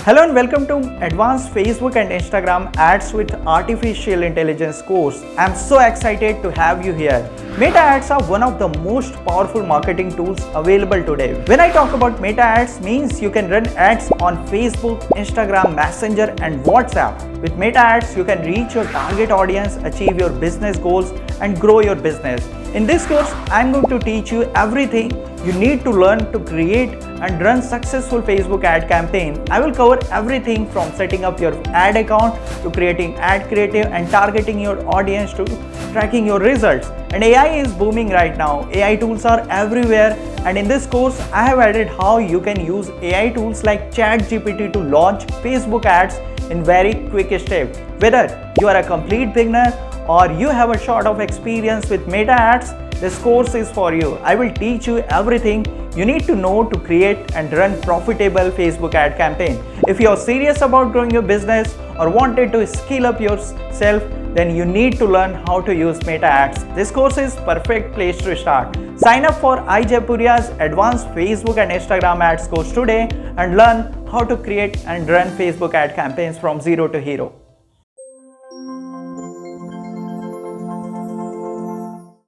Hello and welcome to Advanced Facebook and Instagram Ads with Artificial Intelligence course. I'm so excited to have you here. Meta ads are one of the most powerful marketing tools available today. When I talk about meta ads, means you can run ads on Facebook, Instagram, Messenger and WhatsApp. With meta ads, you can reach your target audience, achieve your business goals and grow your business. In this course, I'm going to teach you everything you need to learn to create and run successful Facebook ad campaign. I will cover everything from setting up your ad account to creating ad creative and targeting your audience to tracking your results. And AI is booming right now. AI tools are everywhere, and in this course I have added how you can use AI tools like ChatGPT to launch Facebook ads in very quick steps. Whether you are a complete beginner or you have a short of experience with meta ads, this course is for you. I will teach you everything you need to know to create and run profitable Facebook ad campaign. If you are serious about growing your business or wanted to skill up yourself, then you need to learn how to use meta ads. This course is perfect place to start. Sign up for iJaipuria's advanced Facebook and Instagram ads course today and learn how to create and run Facebook ad campaigns from zero to hero.